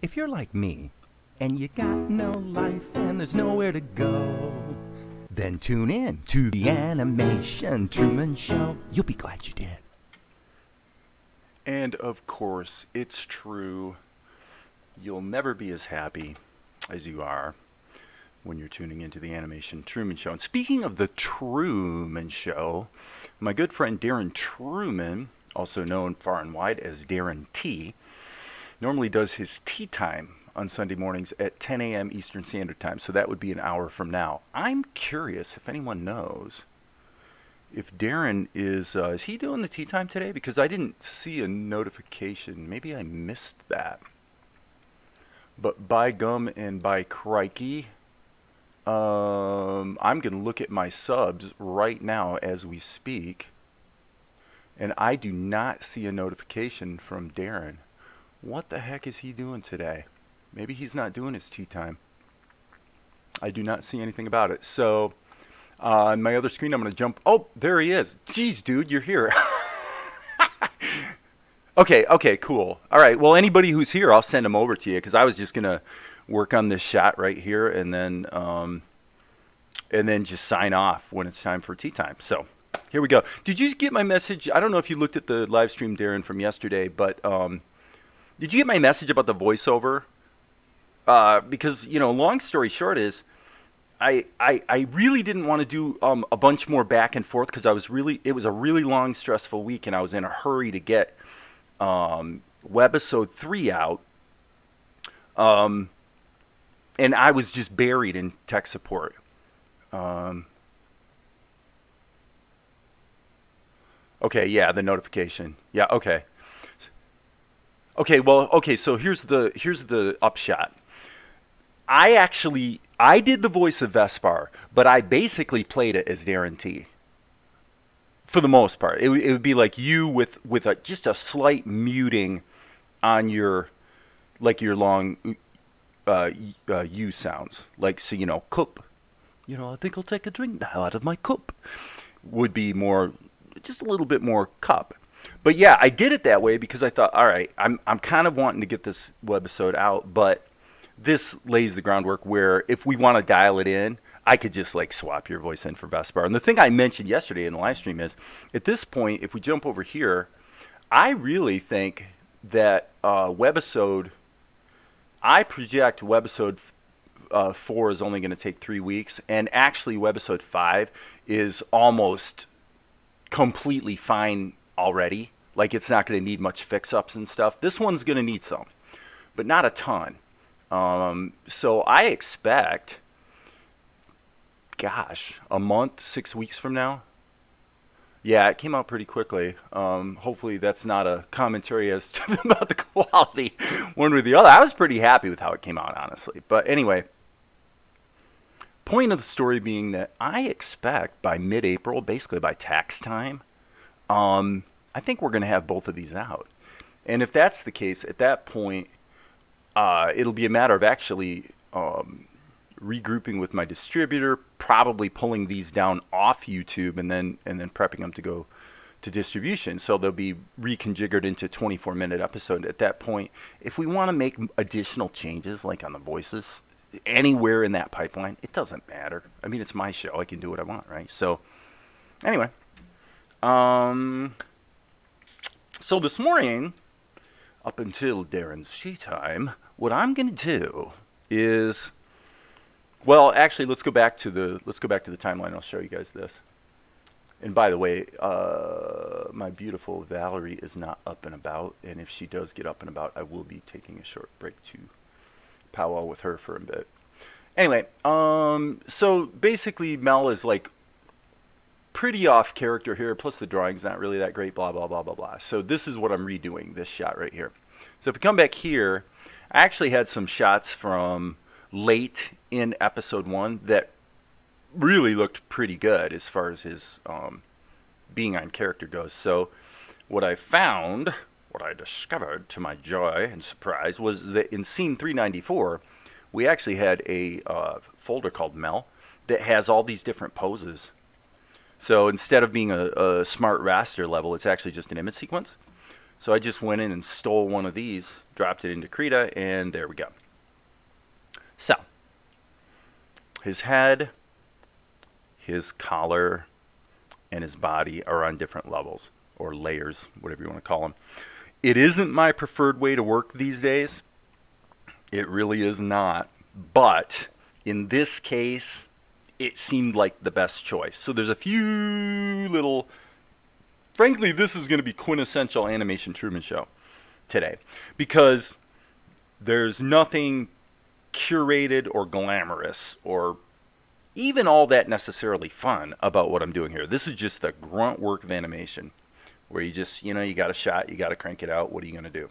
If you're like me, and you got no life and there's nowhere to go, then tune in to the Animation Truman Show. You'll be glad you did. And of course, it's true. You'll never be as happy as you are when you're tuning into the Animation Truman Show. And speaking of the Truman Show, my good friend Darren Truman, also known far and wide as Darren T, normally does his tea time on Sunday mornings at 10 a.m. Eastern Standard Time. So that would be an hour from now. I'm curious if anyone knows if Darren is he doing the tea time today? Because I didn't see a notification. Maybe I missed that. But by gum and by crikey, I'm going to look at my subs right now as we speak. And I do not see a notification from Darren. What the heck is he doing today? Maybe he's not doing his tea time. I do not see anything about it. So on my other screen, I'm going to jump. Oh, there he is. Jeez, dude, you're here. Okay, cool. All right, well, anybody who's here, I'll send them over to you because I was just going to work on this shot right here and then just sign off when it's time for tea time. So here we go. Did you get my message? I don't know if you looked at the live stream, Darren, from yesterday, but did you get my message about the voiceover? Because, long story short is I really didn't want to do a bunch more back and forth because it was a really long, stressful week, and I was in a hurry to get webisode 3 out. And I was just buried in tech support. Okay, yeah, the notification. Yeah, okay. Okay, so here's the upshot. I did the voice of Vespar, but I basically played it as Darren T. For the most part, it would be like you with just a slight muting on your long U sounds, like, so cup. I think I'll take a drink now out of my cup. Would be more, just a little bit more cup. But yeah, I did it that way because I thought, all right, I'm kind of wanting to get this webisode out, but this lays the groundwork where if we want to dial it in, I could just swap your voice in for Vespar. And the thing I mentioned yesterday in the live stream is, at this point, if we jump over here, I really think that I project webisode 4 is only going to take 3 weeks, and actually webisode 5 is almost completely fine already. It's not going to need much fix-ups and stuff. This one's going to need some, but not a ton. So I expect, a month, 6 weeks from now. Yeah, it came out pretty quickly. Hopefully that's not a commentary as to about the quality one or the other. I was pretty happy with how it came out, honestly. But anyway, point of the story being that I expect by mid-April, basically by tax time, I think we're going to have both of these out. And if that's the case, at that point, it'll be a matter of actually regrouping with my distributor, probably pulling these down off YouTube and then prepping them to go to distribution. So they'll be reconfigured into 24-minute episode. At that point, if we want to make additional changes, like on the voices, anywhere in that pipeline, it doesn't matter. I mean, it's my show. I can do what I want, right? So anyway, so this morning, up until Darren's tea time, what I'm going to do is, well, actually, let's go back to the timeline. I'll show you guys this. And by the way, my beautiful Valerie is not up and about, and if she does get up and about, I will be taking a short break to powwow with her for a bit. Anyway, so basically, Mel is pretty off character here, plus the drawing's not really that great, blah, blah, blah, blah, blah. So this is what I'm redoing, this shot right here. So if we come back here, I actually had some shots from late in episode 1 that really looked pretty good as far as his being on character goes. So what I discovered to my joy and surprise was that in scene 394, we actually had a folder called Mel that has all these different poses. So instead of being a smart raster level, it's actually just an image sequence. So I just went in and stole one of these, dropped it into Krita, and there we go. So, his head, his collar, and his body are on different levels, or layers, whatever you want to call them. It isn't my preferred way to work these days. It really is not. But in this case, it seemed like the best choice. So there's a few little... Frankly, this is going to be quintessential animation Truman Show today. Because there's nothing curated or glamorous or even all that necessarily fun about what I'm doing here. This is just the grunt work of animation. Where you just, you got a shot, you got to crank it out. What are you going to do?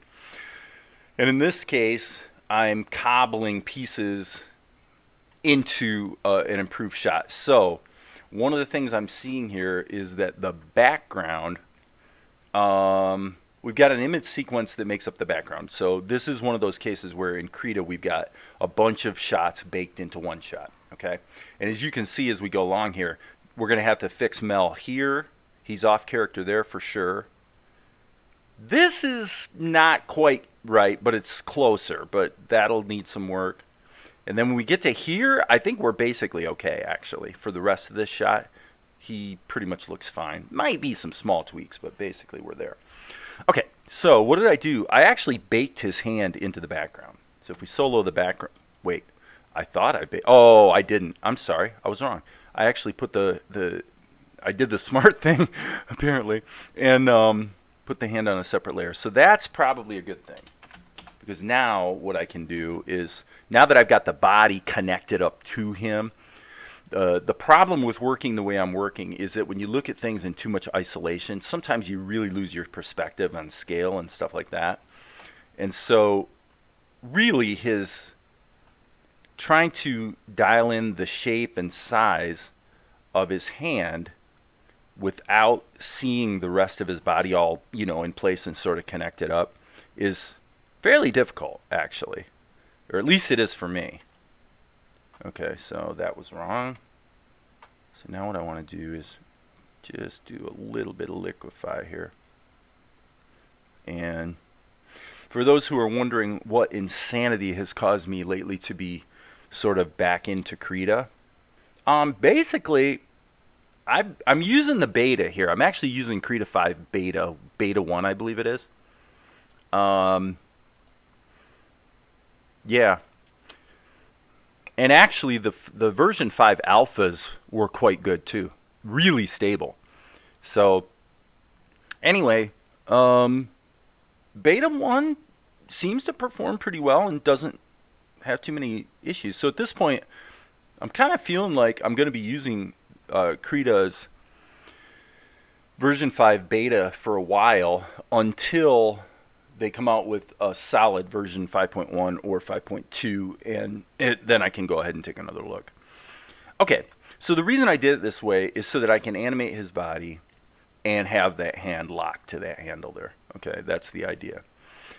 And in this case, I'm cobbling pieces into an improved shot. So one of the things I'm seeing here is that the background, we've got an image sequence that makes up the background. So this is one of those cases where in Krita we've got a bunch of shots baked into one shot. Okay, and as you can see as we go along here, we're going to have to fix Mel here. He's off character there for sure. This is not quite right, but it's closer, but that'll need some work. And then when we get to here, I think we're basically okay, actually. For the rest of this shot, he pretty much looks fine. Might be some small tweaks, but basically we're there. Okay, so what did I do? I actually baked his hand into the background. So if we solo the background... Wait, I thought I baked... Oh, I didn't. I'm sorry. I was wrong. I actually put I did the smart thing, apparently, and put the hand on a separate layer. So that's probably a good thing. Because now what I can do is, now that I've got the body connected up to him, the problem with working the way I'm working is that when you look at things in too much isolation, sometimes you really lose your perspective on scale and stuff like that. And so really his trying to dial in the shape and size of his hand without seeing the rest of his body all, in place and sort of connected up is fairly difficult, actually. Or at least it is for me. Okay, so that was wrong. So now what I want to do is just do a little bit of liquefy here. And for those who are wondering what insanity has caused me lately to be sort of back into Krita, basically, I'm using the beta here. I'm actually using Krita 5 beta 1, I believe it is. Yeah. And actually, the version 5 alphas were quite good too. Really stable. So, anyway, beta 1 seems to perform pretty well and doesn't have too many issues. So at this point, I'm kind of feeling like I'm going to be using Krita's version 5 beta for a while until they come out with a solid version 5.1 or 5.2, and then I can go ahead and take another look. Okay, so the reason I did it this way is so that I can animate his body and have that hand locked to that handle there. Okay, that's the idea.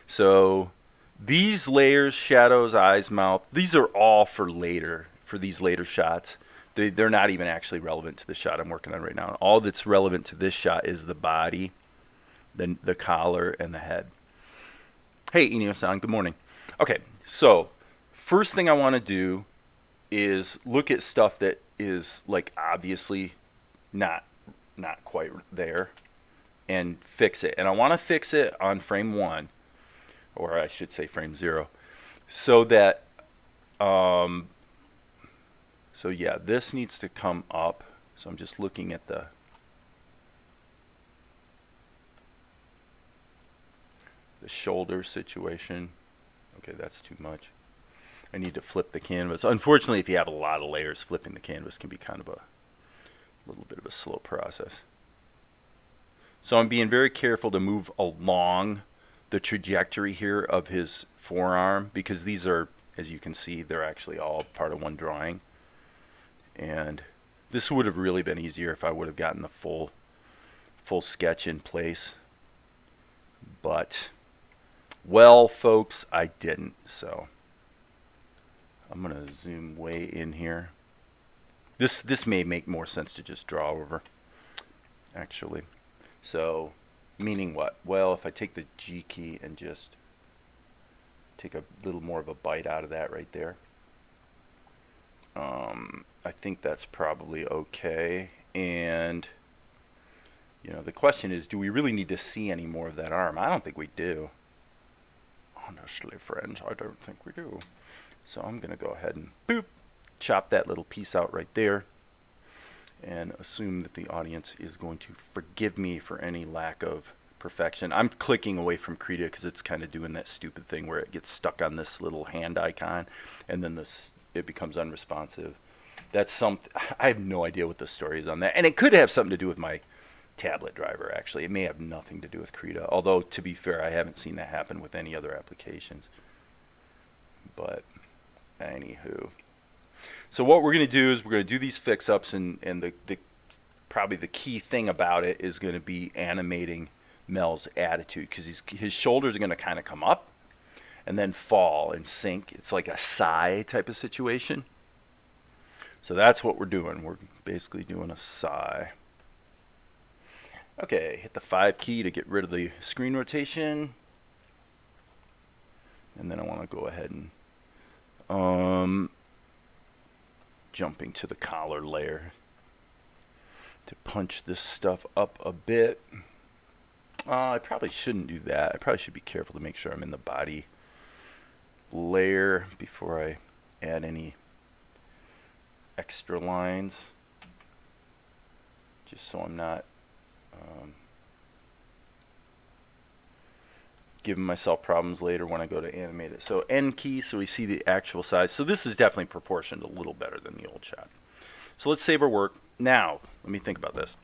So these layers, shadows, eyes, mouth, these are all for later, for these later shots. They're not even actually relevant to the shot I'm working on right now. All that's relevant to this shot is the body, the collar, and the head. Hey, Inyo-san, good morning. Okay, so first thing I want to do is look at stuff that is like obviously not quite there and fix it. And I want to fix it on frame 1, or I should say frame 0, so that so yeah, this needs to come up. So I'm just looking at the shoulder situation. Okay, that's too much. I need to flip the canvas. Unfortunately, if you have a lot of layers, flipping the canvas can be kind of a little bit of a slow process. So I'm being very careful to move along the trajectory here of his forearm, because these are, as you can see, they're actually all part of one drawing. And this would have really been easier if I would have gotten the full sketch in place. But, well, folks, I didn't. So I'm going to zoom way in here. This may make more sense to just draw over, actually. So Meaning what? Well, if I take the G key and just take a little more of a bite out of that right there, I think that's probably okay. And you know, the question is, do we really need to see any more of that arm? I don't think we do. Honestly, friends, I don't think we do. So I'm going to go ahead and boop, chop that little piece out right there, and assume that the audience is going to forgive me for any lack of perfection. I'm clicking away from Krita because it's kind of doing that stupid thing where it gets stuck on this little hand icon, and then it becomes unresponsive. That's something, I have no idea what the story is on that, and it could have something to do with my tablet driver. Actually, it may have nothing to do with Krita, although to be fair, I haven't seen that happen with any other applications. But anywho, so what we're going to do is we're going to do these fix-ups, and the probably the key thing about it is going to be animating Mel's attitude, because his shoulders are going to kind of come up and then fall and sink. It's like a sigh type of situation. So that's what we're doing. We're basically doing a sigh. Okay, hit the 5 key to get rid of the screen rotation. And then I want to go ahead and jumping to the collar layer to punch this stuff up a bit. I probably shouldn't do that. I probably should be careful to make sure I'm in the body layer before I add any extra lines, just so I'm not giving myself problems later when I go to animate it. So N key, so we see the actual size. So this is definitely proportioned a little better than the old shot. So let's save our work. Now, let me think about this.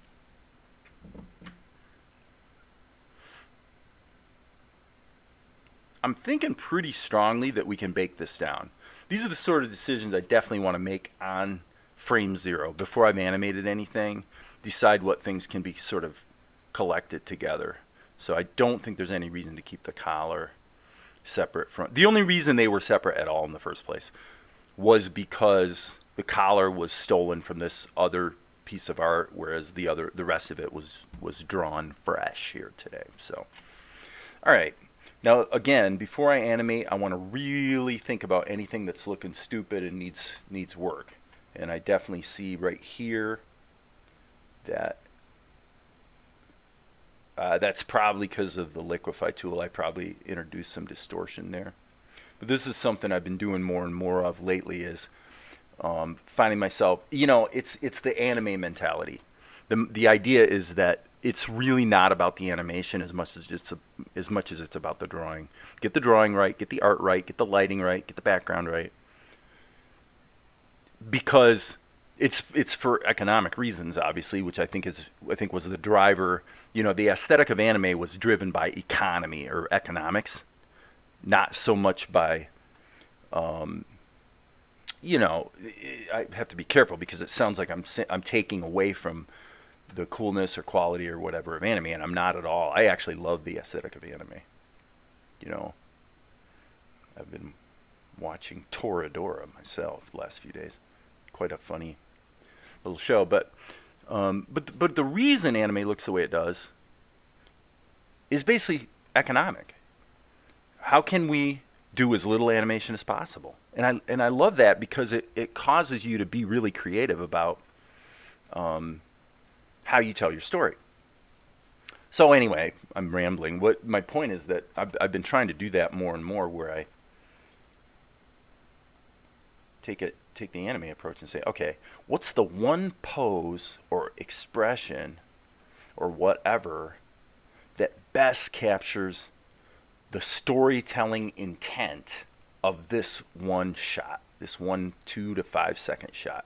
I'm thinking pretty strongly that we can bake this down. These are the sort of decisions I definitely want to make on frame 0 before I've animated anything. Decide what things can be sort of collected together. So I don't think there's any reason to keep the collar separate from. The only reason they were separate at all in the first place was because the collar was stolen from this other piece of art, whereas the rest of it was drawn fresh here today. So, all right. Now again, before I animate, I want to really think about anything that's looking stupid and needs work. And I definitely see right here that that's probably because of the liquefy tool. I probably introduced some distortion there. But this is something I've been doing more and more of lately, is finding myself, you know, it's the anime mentality. The idea is that it's really not about the animation as much as it's about the drawing. Get the drawing right, get the art right, get the lighting right, get the background right. Because it's for economic reasons, obviously, which I think was the driver. You know, the aesthetic of anime was driven by economy or economics, not so much by, you know, I have to be careful because it sounds like I'm taking away from the coolness or quality or whatever of anime, and I'm not at all. I actually love the aesthetic of anime. You know, I've been watching Toradora myself the last few days. Quite a funny little show, but the reason anime looks the way it does is basically economic. How can we do as little animation as possible? And I love that because it causes you to be really creative about how you tell your story. So anyway, I'm rambling. What my point is that I've been trying to do that more and more, where I take the anime approach and say, okay, what's the one pose or expression or whatever that best captures the storytelling intent of this one shot, this 1 2 to 5 second shot.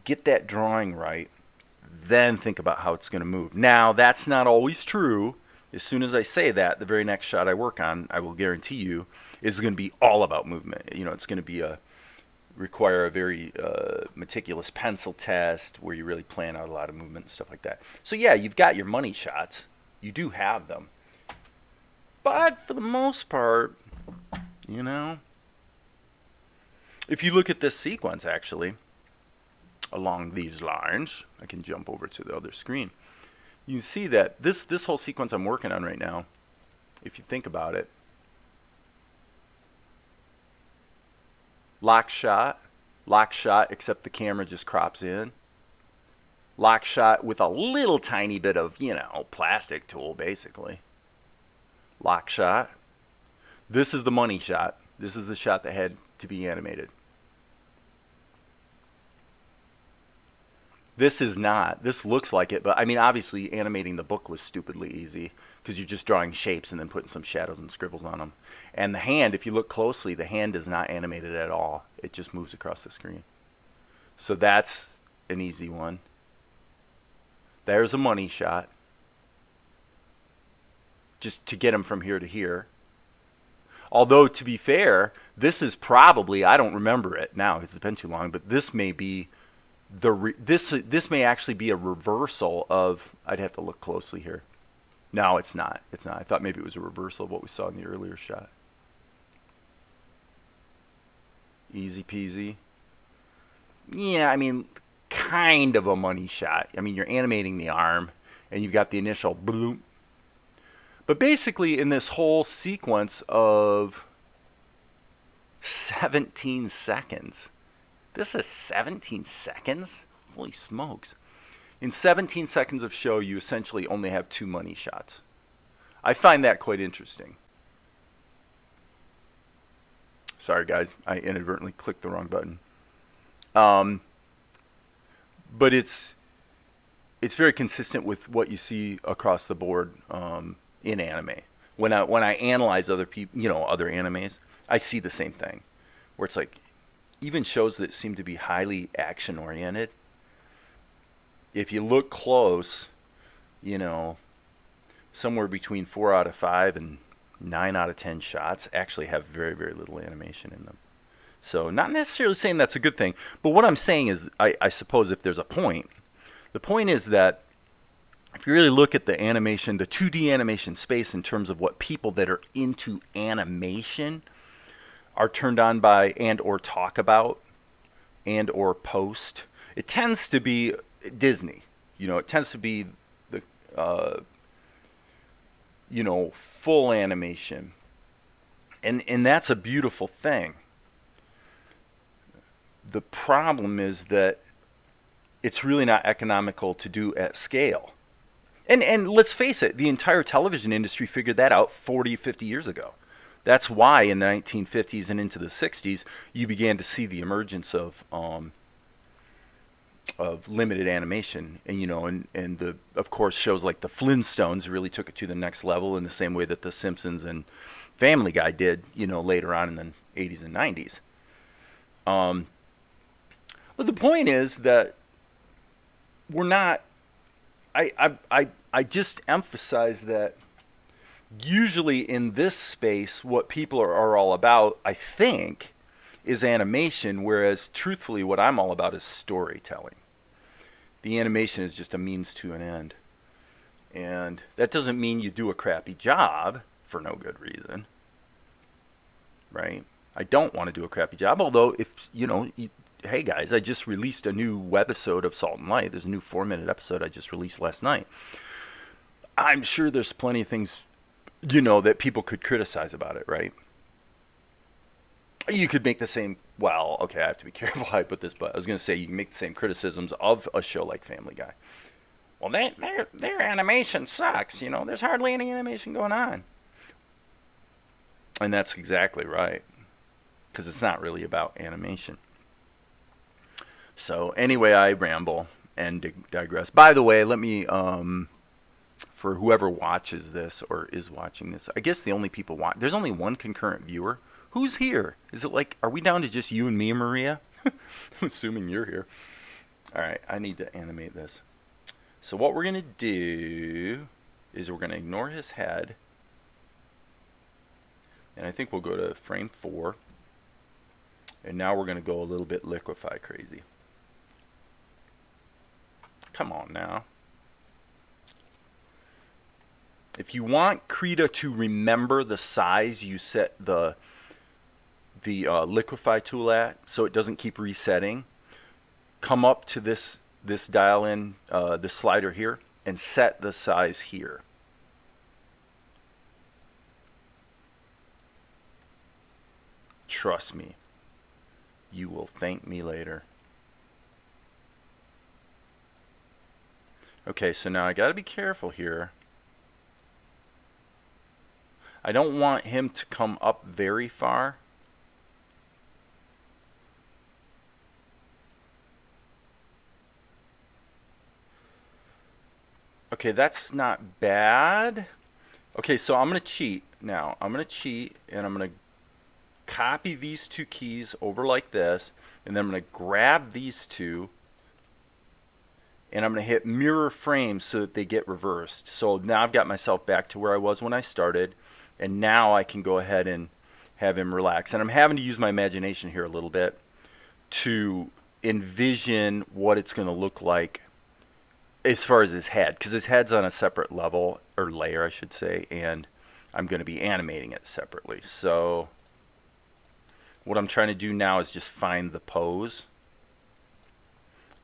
Get that drawing right, then think about how it's going to move. Now, that's not always true. As soon as I say that, the very next shot I work on, I will guarantee you, is going to be all about movement. You know, it's going to require a very meticulous pencil test where you really plan out a lot of movement and stuff like that. So yeah, you've got your money shots. You do have them. But for the most part, you know, if you look at this sequence actually, along these lines, I can jump over to the other screen. you can see that this whole sequence I'm working on right now, if you think about it, lock shot, except the camera just crops in. Lock shot with a little tiny bit of, plastic tool, basically. Lock shot. This is the money shot. This is the shot that had to be animated. This is not. This looks like it, but I mean, obviously, animating the book was stupidly easy because you're just drawing shapes and then putting some shadows and scribbles on them. And the hand, if you look closely, the hand is not animated at all. It just moves across the screen. So that's an easy one. There's a money shot. Just to get him from here to here. Although, to be fair, this is probably, I don't remember it now because it's been too long, but this may be this may actually be a reversal of, I'd have to look closely here. No, it's not. It's not. I thought maybe it was a reversal of what we saw in the earlier shot. Easy peasy. Yeah, I mean, kind of a money shot. I mean, you're animating the arm, and you've got the initial bloop. But basically, in this whole sequence of 17 seconds, this is 17 seconds? Holy smokes. In 17 seconds of show, you essentially only have 2 money shots. I find that quite interesting. Sorry, guys. I inadvertently clicked the wrong button. But it's very consistent with what you see across the board in anime. When I analyze other people, other animes, I see the same thing, where it's like, even shows that seem to be highly action oriented, if you look close, somewhere between 4 out of 5 and 9 out of 10 shots actually have very, very little animation in them. So not necessarily saying that's a good thing, but what I'm saying is, I suppose if there's a point, the point is that if you really look at the animation, the 2D animation space in terms of what people that are into animation are turned on by and or talk about and or post, it tends to be Disney. It tends to be the full animation. And that's a beautiful thing. The problem is that it's really not economical to do at scale. And let's face it, the entire television industry figured that out 40, 50 years ago. That's why in the 1950s and into the 60s, you began to see the emergence of limited animation. And the, of course, shows like the Flintstones really took it to the next level in the same way that the Simpsons and Family Guy did, later on in the 80s and 90s. But the point is that we're not, I just emphasize that usually in this space, what people are all about, I think, is animation, whereas truthfully what I'm all about is storytelling. The animation is just a means to an end. And that doesn't mean you do a crappy job for no good reason. Right? I don't want to do a crappy job, although if, hey guys, I just released a new webisode of Salt and Light. There's a new 4-minute episode I just released last night. I'm sure there's plenty of things, that people could criticize about it, right? You could make the same, well, okay, I have to be careful how I put this, but I was going to say you can make the same criticisms of a show like Family Guy. Well, their animation sucks, there's hardly any animation going on. And that's exactly right, because it's not really about animation. So anyway, I ramble and digress. By the way, let me, for whoever watches this or is watching this, I guess the only people there's only one concurrent viewer. Who's here? Is it like, are we down to just you and me, Maria? I'm assuming you're here. All right, I need to animate this. So what we're going to do is we're going to ignore his head. And I think we'll go to frame 4. And now we're going to go a little bit liquefy crazy. Come on now. If you want Krita to remember the size you set the liquefy tool at, so it doesn't keep resetting, come up to this dial in, this slider here, and set the size here. Trust me, you will thank me later. Okay, so now I got to be careful here. I don't want him to come up very far. Okay, that's not bad. Okay, so I'm going to cheat now. I'm going to cheat, and I'm going to copy these two keys over like this, and then I'm going to grab these two, and I'm going to hit mirror frames so that they get reversed. So now I've got myself back to where I was when I started, and now I can go ahead and have him relax. And I'm having to use my imagination here a little bit to envision what it's going to look like as far as his head, because his head's on a separate level, or layer I should say, and I'm going to be animating it separately. So what I'm trying to do now is just find the pose,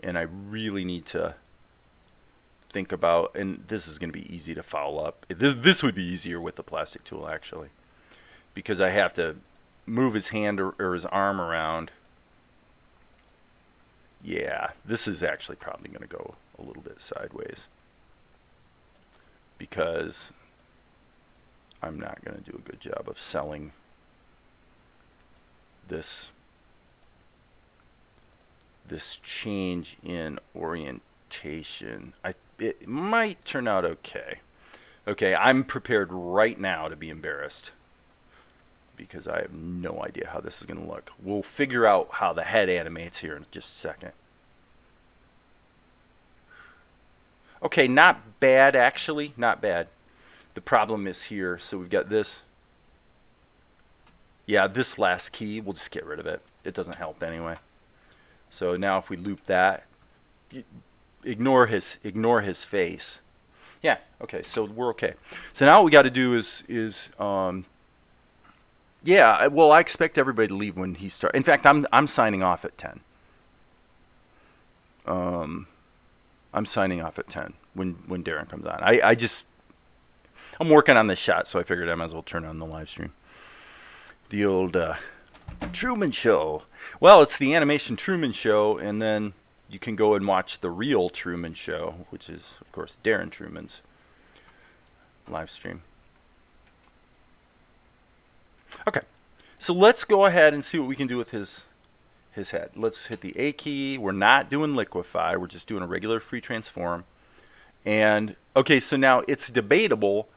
and I really need to think about, and this is going to be easy to follow up. This would be easier with the plastic tool actually, because I have to move his hand or his arm around. Yeah, this is actually probably going to go a little bit sideways, because I'm not going to do a good job of selling this change in orientation. It might turn out okay. Okay, I'm prepared right now to be embarrassed, because I have no idea how this is going to look. We'll figure out how the head animates here in just a second. Okay, not bad actually, not bad. The problem is here, so we've got this. Yeah, this last key, we'll just get rid of it. It doesn't help anyway. So now if we loop that, ignore his face. Yeah, okay, so we're okay. So now what we got to do is yeah, well, I expect everybody to leave when he starts. In fact, I'm signing off at 10. I'm signing off at 10 when Darren comes on. I'm working on this shot, so I figured I might as well turn on the live stream. The old Truman Show. Well, it's the animation Truman Show, and then you can go and watch the real Truman Show, which is, of course, Darren Truman's live stream. Okay, so let's go ahead and see what we can do with his head. Let's hit the A key. We're not doing liquefy. We're just doing a regular free transform. And, okay, so now it's debatable.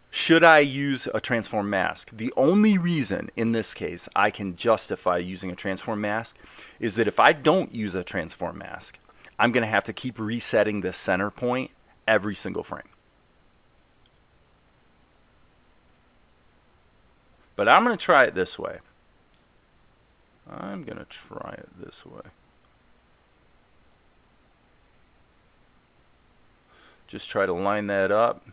Should I use a transform mask? The only reason in this case I can justify using a transform mask is that if I don't use a transform mask, I'm going to have to keep resetting the center point every single frame. But I'm going to try it this way. Just try to line that up.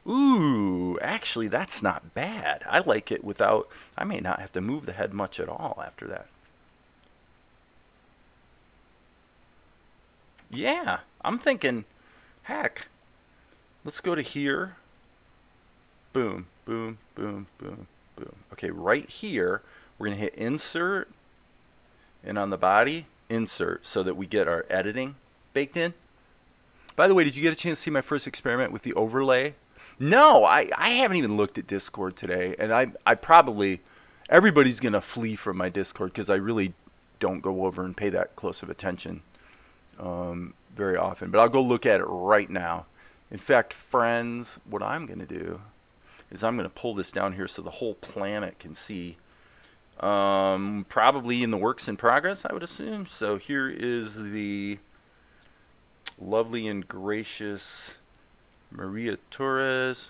Ooh, actually that's not bad. I like it without, I may not have to move the head much at all after that. Yeah, I'm thinking, heck, let's go to here. Boom, boom, boom, boom, boom. Okay, right here, we're going to hit insert, and on the body, insert, so that we get our editing baked in. By the way, did you get a chance to see my first experiment with the overlay? No, I haven't even looked at Discord today, and I probably, everybody's going to flee from my Discord because I really don't go over and pay that close of attention very often. But I'll go look at it right now. In fact, friends, what I'm going to do is I'm going to pull this down here so the whole planet can see. Probably in the works in progress, I would assume. So here is the lovely and gracious Maria Torres.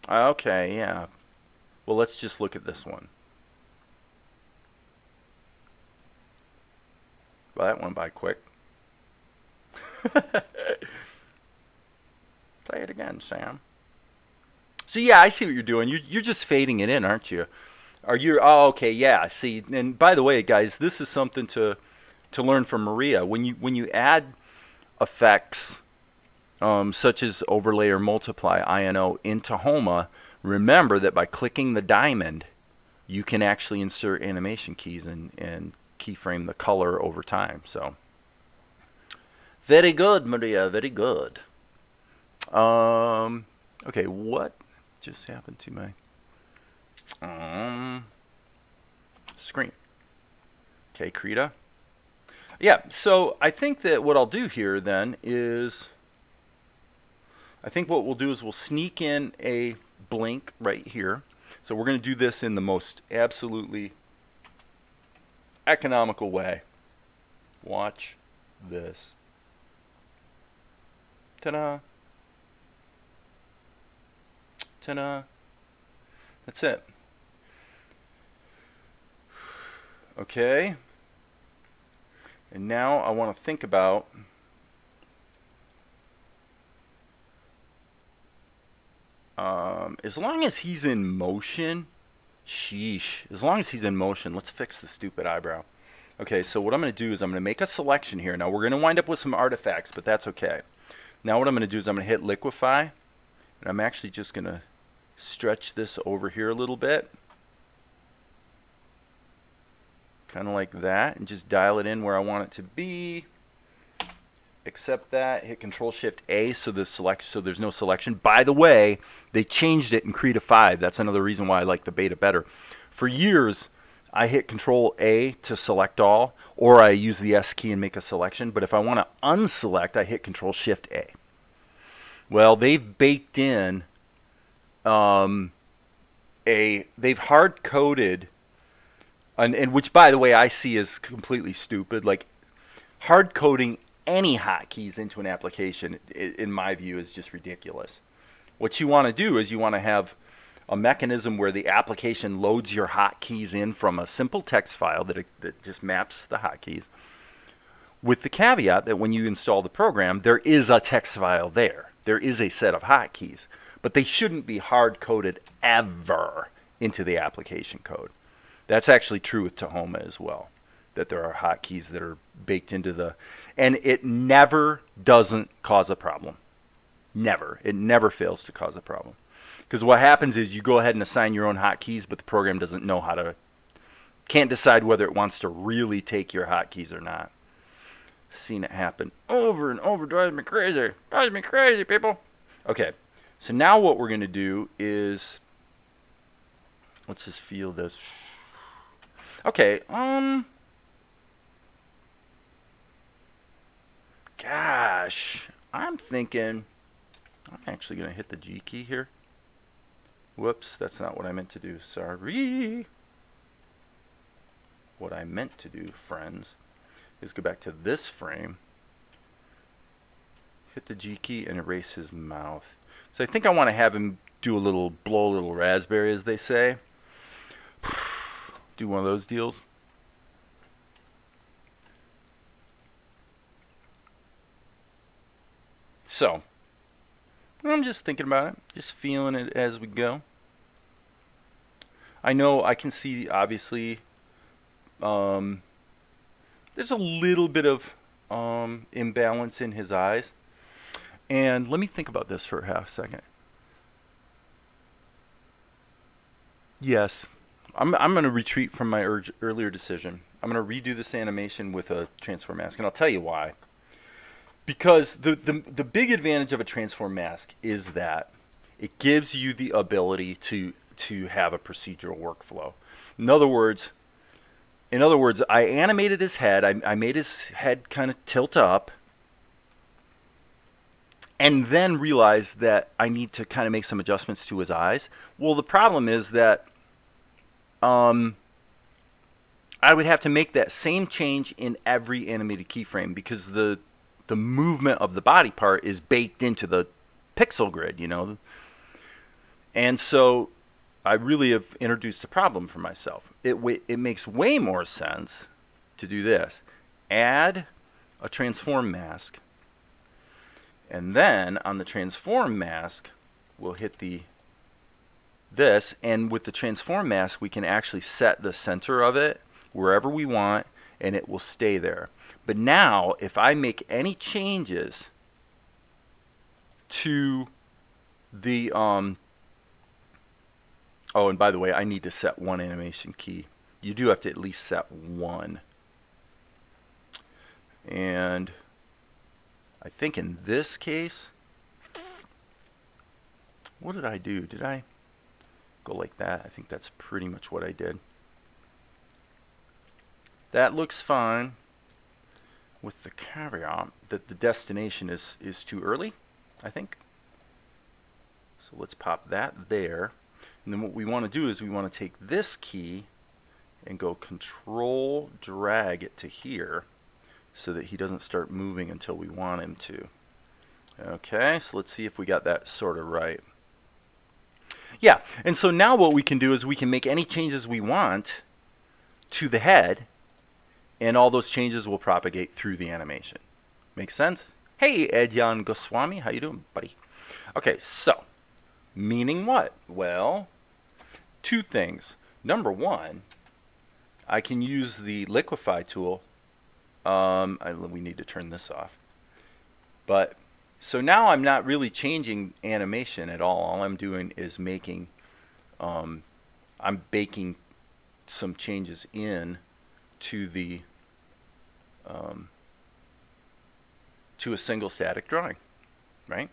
Okay, yeah. Well, let's just look at this one. Well, that went by quick. Play it again, Sam. So yeah, I see what you're doing. You're just fading it in, aren't you? Are you? Oh, okay, yeah. See, and by the way, guys, this is something to to learn from Maria. When you add effects such as overlay or multiply INO into Homa, remember that by clicking the diamond, you can actually insert animation keys and keyframe the color over time. So very good, Maria, very good. Okay, what just happened to my screen? Okay, Krita. Yeah, so I think that what I'll do here then is, I think what we'll do is we'll sneak in a blink right here. So we're going to do this in the most absolutely economical way. Watch this. Ta-da. Ta-da. That's it. Okay. And now I want to think about as long as he's in motion, sheesh. As long as he's in motion, let's fix the stupid eyebrow. Okay, so what I'm going to do is I'm going to make a selection here. Now we're going to wind up with some artifacts, but that's okay. Now what I'm going to do is I'm going to hit liquefy, and I'm actually just going to stretch this over here a little bit. Kind of like that, and just dial it in where I want it to be. Accept that, hit Control-Shift-A so there's no selection. By the way, they changed it in Krita 5. That's another reason why I like the beta better. For years, I hit Control-A to select all, or I use the S key and make a selection. But if I want to unselect, I hit Control-Shift-A. Well, they've baked in they've hard-coded, and which, by the way, I see as completely stupid. Like, hard-coding any hotkeys into an application, in my view, is just ridiculous. What you want to do is you want to have a mechanism where the application loads your hotkeys in from a simple text file that just maps the hotkeys, with the caveat that when you install the program, there is a text file there. There is a set of hotkeys, but they shouldn't be hard-coded ever into the application code. That's actually true with Tahoma as well, that there are hotkeys that are baked into the, and it never doesn't cause a problem. Never. It never fails to cause a problem. Because what happens is you go ahead and assign your own hotkeys, but the program doesn't know how to, can't decide whether it wants to really take your hotkeys or not. Seen it happen over and over. Drives me crazy. Drives me crazy, people. Okay, so now what we're going to do is, let's just feel this. Okay, gosh, I'm thinking, I'm actually going to hit the G key here. Whoops, that's not what I meant to do. Sorry. What I meant to do, friends, is go back to this frame, hit the G key, and erase his mouth. So I think I want to have him do blow a little raspberry, as they say. Do one of those deals. So, I'm just thinking about it, just feeling it as we go. I know I can see, obviously, there's a little bit of imbalance in his eyes. And let me think about this for a half second. Yes, I'm going to retreat from my earlier decision. I'm going to redo this animation with a transform mask, and I'll tell you why. Because the big advantage of a transform mask is that it gives you the ability to have a procedural workflow. In other words, I animated his head. I made his head kind of tilt up, and then realized that I need to kind of make some adjustments to his eyes. Well, the problem is that I would have to make that same change in every animated keyframe, because the movement of the body part is baked into the pixel grid, you know. And so I really have introduced a problem for myself. It makes way more sense to do this. Add a transform mask, and then on the transform mask we'll hit this, and with the transform mask we can actually set the center of it wherever we want, and it will stay there. But now, if I make any changes to the, oh, and by the way, I need to set one animation key. You do have to at least set one. And I think in this case, what did I do? Did I go like that? I think that's pretty much what I did. That looks fine, with the caveat that the destination is too early, I think. So let's pop that there. And then what we want to do is we want to take this key and go control drag it to here so that he doesn't start moving until we want him to. Okay, so let's see if we got that sort of right. Yeah, and so now what we can do is we can make any changes we want to the head, and all those changes will propagate through the animation. Make sense? Hey, Edyan Goswami, how you doing, buddy? Okay, so, meaning what? Well, two things. Number one, I can use the liquefy tool. We need to turn this off. But, so now I'm not really changing animation at all. All I'm doing is making, I'm baking some changes in to the, to a single static drawing, right?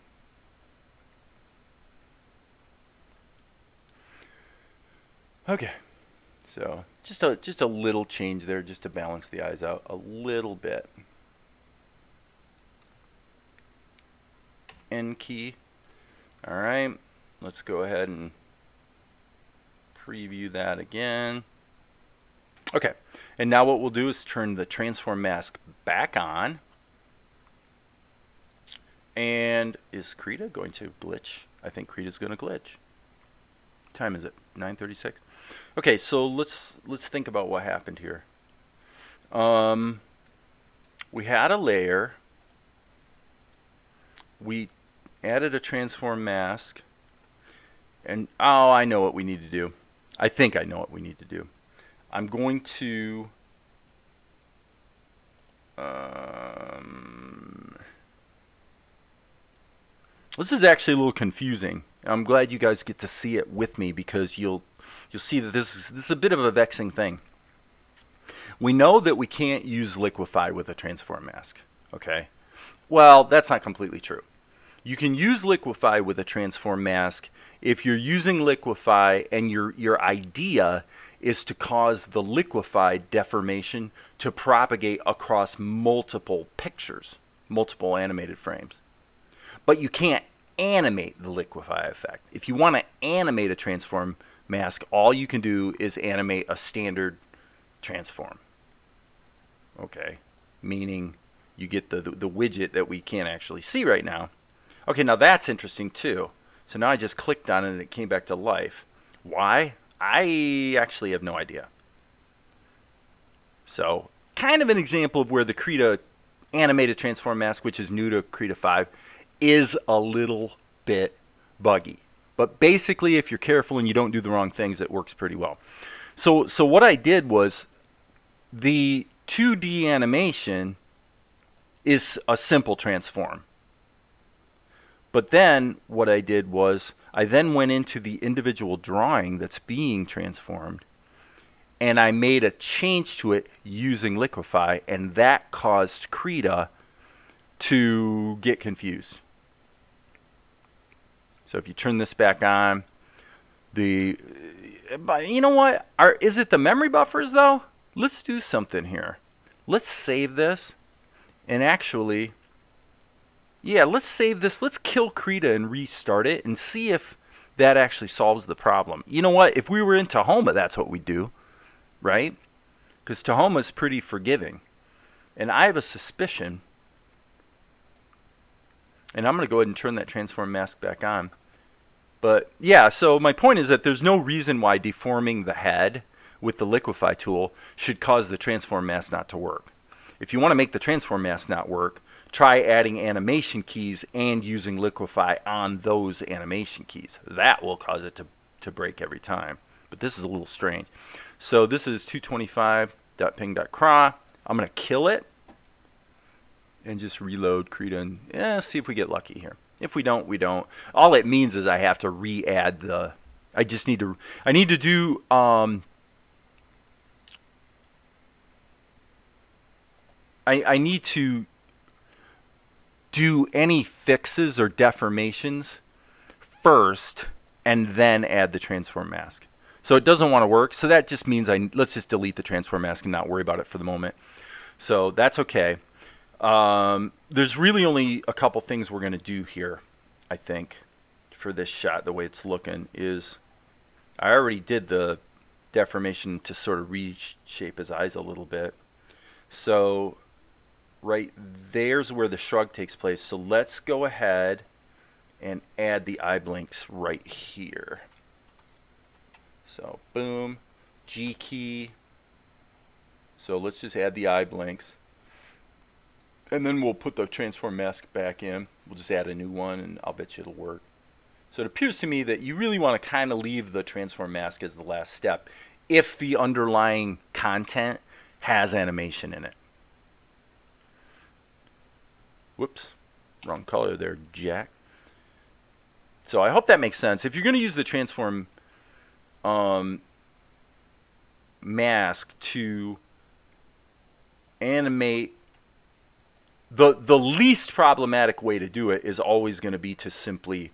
Okay, so just a little change there, just to balance the eyes out a little bit. N key. All right, let's go ahead and preview that again. Okay, and now what we'll do is turn the transform mask back on. And is Krita going to glitch? I think Krita's going to glitch. What time is it? 9:36. Okay, so let's think about what happened here. We had a layer. We added a transform mask. And oh, I know what we need to do. I think I know what we need to do. I'm going to this is actually a little confusing. I'm glad you guys get to see it with me, because you'll see that this is a bit of a vexing thing. We know that we can't use liquefy with a transform mask. Okay? Well, that's not completely true. You can use liquefy with a transform mask if you're using liquefy and your idea is to cause the liquefied deformation to propagate across multiple pictures, multiple animated frames. But you can't animate the liquefy effect. If you want to animate a transform mask, all you can do is animate a standard transform. Okay, meaning you get the widget that we can't actually see right now. Okay, now that's interesting too. So now I just clicked on it and it came back to life. Why? I actually have no idea. So, kind of an example of where the Krita animated transform mask, which is new to Krita 5, is a little bit buggy. But basically, if you're careful and you don't do the wrong things, it works pretty well. So what I did was, the 2D animation is a simple transform. But then what I did was, I then went into the individual drawing that's being transformed, and I made a change to it using liquefy, and that caused Krita to get confused. So if you turn this back on, you know what? Is it the memory buffers though? Let's do something here. Let's save this, and actually, yeah, let's save this. Let's kill Krita and restart it and see if that actually solves the problem. You know what? If we were in Tahoma, that's what we'd do, right? Because Tahoma's pretty forgiving. And I have a suspicion, and I'm going to go ahead and turn that transform mask back on. But yeah, so my point is that there's no reason why deforming the head with the liquefy tool should cause the transform mask not to work. If you want to make the transform mask not work, try adding animation keys and using liquefy on those animation keys. That will cause it to break every time. But this is a little strange. So this is 225.ping.craw. I'm going to kill it. and just reload Krita and see if we get lucky here. If we don't, we don't. All it means is I have to re-add the, I need to do, I need to do any fixes or deformations first and then add the transform mask. So it doesn't want to work. So that just means let's just delete the transform mask and not worry about it for the moment. So that's okay. There's really only a couple things we're going to do here, I think, for this shot. The way it's looking is I already did the deformation to sort of reshape his eyes a little bit. So right there's where the shrug takes place. So let's go ahead and add the eye blinks right here. So boom, G key. So let's just add the eye blinks. And then we'll put the transform mask back in. We'll just add a new one and I'll bet you it'll work. So it appears to me that you really want to kind of leave the transform mask as the last step if the underlying content has animation in it. Whoops, wrong color there, Jack. So I hope that makes sense. If you're going to use the transform mask to animate, the least problematic way to do it is always going to be to simply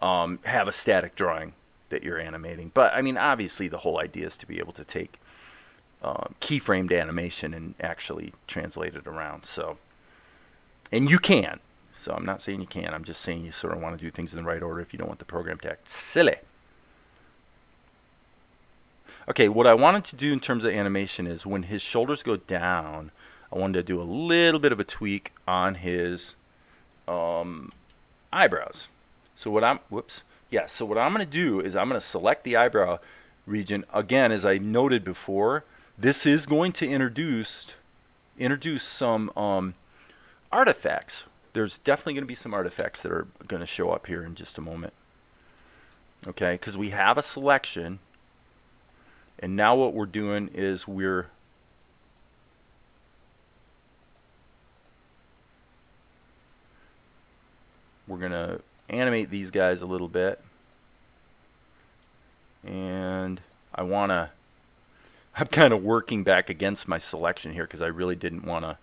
have a static drawing that you're animating. But I mean, obviously the whole idea is to be able to take keyframed animation and actually translate it around. So, and you can. So I'm not saying you can't. I'm just saying you sort of want to do things in the right order if you don't want the program to act silly. Okay, what I wanted to do in terms of animation is when his shoulders go down, I wanted to do a little bit of a tweak on his eyebrows. So what I'm going to do is I'm going to select the eyebrow region. Again, as I noted before, this is going to introduce some artifacts. There's definitely going to be some artifacts that are going to show up here in just a moment. Okay, because we have a selection, and now what we're doing is we're going to animate these guys a little bit, and I'm kind of working back against my selection here because I really didn't want to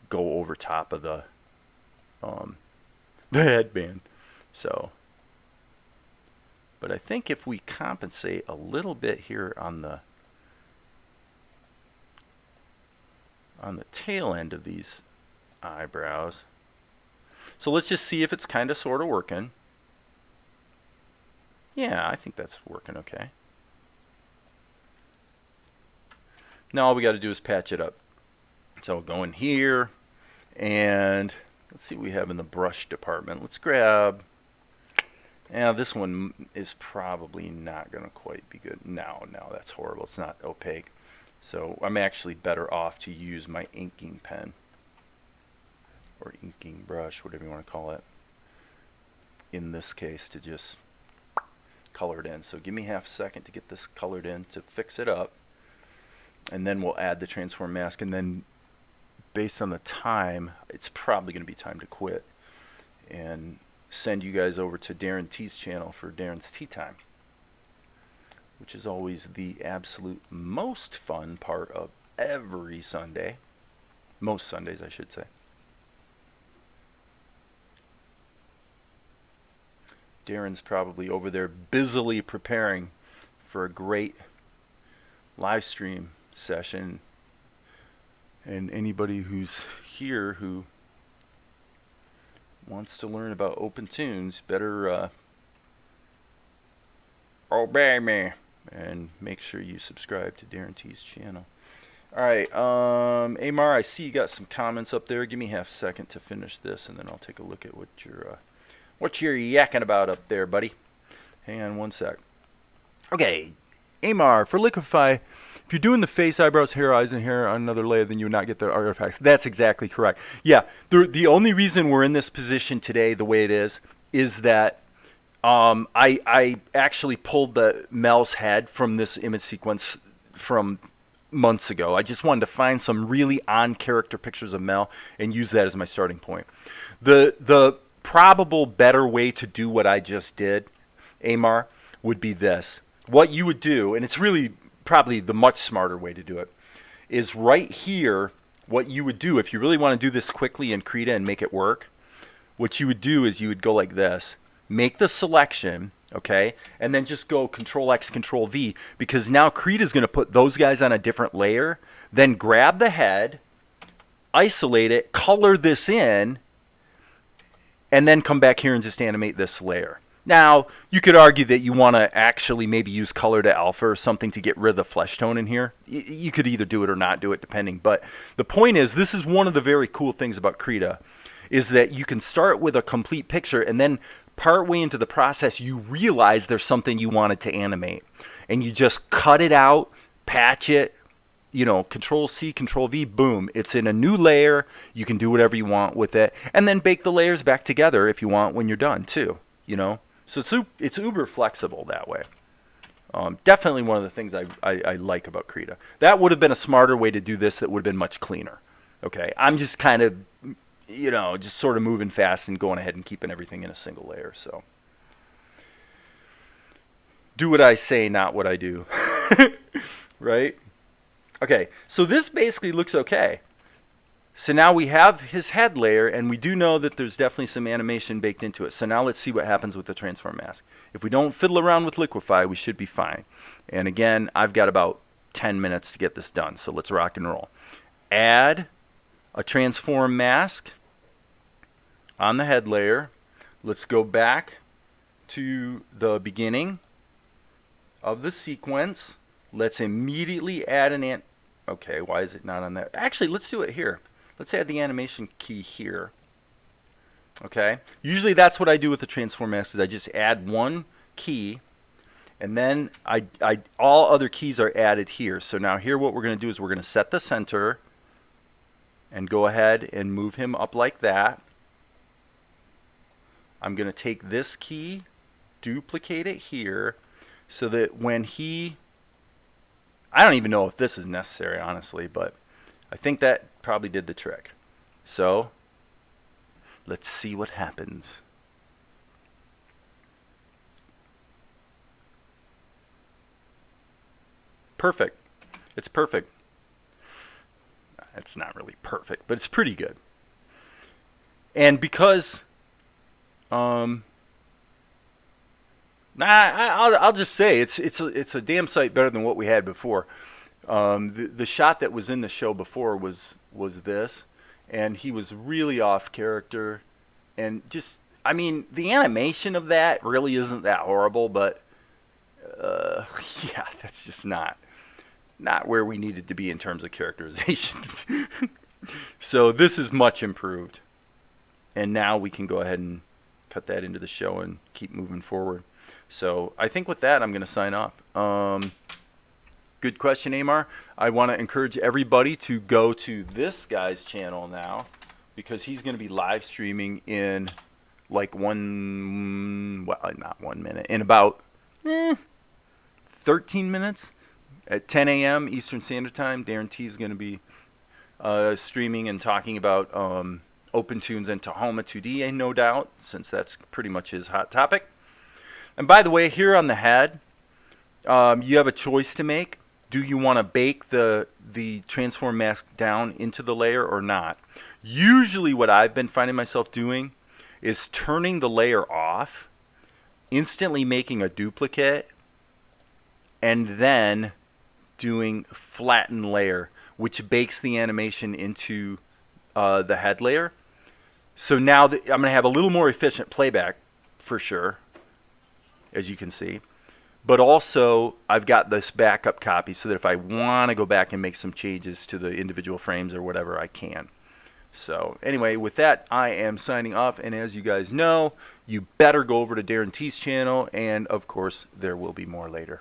go over top of the headband. So, but I think if we compensate a little bit here on the tail end of these eyebrows. So let's just see if it's kind of sort of working. Yeah, I think that's working okay. Now all we got to do is patch it up. So we'll go in here and let's see what we have in the brush department. Let's grab, this one is probably not going to quite be good. No, that's horrible. It's not opaque. So I'm actually better off to use my inking pen or inking brush, whatever you want to call it, in this case, to just color it in. So give me half a second to get this colored in to fix it up, and then we'll add the transform mask, and then based on the time, it's probably going to be time to quit and send you guys over to Darren T's channel for Darren's Tea Time, which is always the absolute most fun part of every Sunday. Most Sundays, I should say. Darren's probably over there busily preparing for a great live stream session. And anybody who's here who wants to learn about open tunes better obey me and make sure you subscribe to Darren T's channel. Alright, Amar, I see you got some comments up there. Give me half a second to finish this, and then I'll take a look at what you're yakking about up there, buddy. Hang on one sec. Okay, Amar, for Liquify, if you're doing the face, eyebrows, hair, eyes, and hair on another layer, then you would not get the artifacts. That's exactly correct. Yeah, the only reason we're in this position today the way it is that I actually pulled the Mel's head from this image sequence from months ago. I just wanted to find some really on-character pictures of Mel and use that as my starting point. The probable better way to do what I just did, Amar, would be this. What you would do, and it's really probably the much smarter way to do it, is right here, what you would do if you really want to do this quickly in Krita and make it work, what you would do is you would go like this. Make the selection, okay, and then just go Control X, Control V, because now Krita is going to put those guys on a different layer, then grab the head, isolate it, color this in, and then come back here and just animate this layer. Now, you could argue that you want to actually maybe use color to alpha or something to get rid of the flesh tone in here. You could either do it or not do it, depending. But the point is, this is one of the very cool things about Krita, is that you can start with a complete picture, and then partway into the process, you realize there's something you wanted to animate. And you just cut it out, patch it, you know, Control C, Control V, boom. It's in a new layer. You can do whatever you want with it. And then bake the layers back together if you want when you're done, too, you know. So it's uber flexible that way. Definitely one of the things I like about Krita. That would have been a smarter way to do this that would have been much cleaner. Okay, I'm just kind of, you know, just sort of moving fast and going ahead and keeping everything in a single layer. So do what I say, not what I do. Right? Okay, so this basically looks okay. So now we have his head layer, and we do know that there's definitely some animation baked into it. So now let's see what happens with the transform mask. If we don't fiddle around with liquify, we should be fine. And again, I've got about 10 minutes to get this done, so let's rock and roll. Add a transform mask on the head layer. Let's go back to the beginning of the sequence. Let's immediately add an okay, why is it not on there? Actually, let's do it here. Let's add the animation key here. Okay, usually that's what I do with the transform mask, is I just add one key, and then all other keys are added here. So now here what we're going to do is we're going to set the center and go ahead and move him up like that. I'm going to take this key, duplicate it here, so that when I don't even know if this is necessary, honestly, but I think that probably did the trick. So let's see what happens. Perfect. It's perfect. It's not really perfect, but it's pretty good. And because I'll just say it's a damn sight better than what we had before. The shot that was in the show before was this, and he was really off character, and just, I mean, the animation of that really isn't that horrible, but yeah, that's just not where we needed to be in terms of characterization. So this is much improved, and now we can go ahead and cut that into the show and keep moving forward. So I think with that, I'm going to sign off. Good question, Amar. I want to encourage everybody to go to this guy's channel now, because he's going to be live streaming in like not 1 minute, in about 13 minutes at 10 a.m. Eastern Standard Time. Darren T is going to be streaming and talking about OpenTunes and Tahoma 2D, no doubt, since that's pretty much his hot topic. And by the way, here on the head, you have a choice to make. Do you want to bake the transform mask down into the layer or not? Usually what I've been finding myself doing is turning the layer off, instantly making a duplicate, and then doing flatten layer, which bakes the animation into the head layer. So now I'm going to have a little more efficient playback for sure, as you can see. But also, I've got this backup copy so that if I want to go back and make some changes to the individual frames or whatever, I can. So anyway, with that, I am signing off. And as you guys know, you better go over to Darren T's channel. And of course, there will be more later.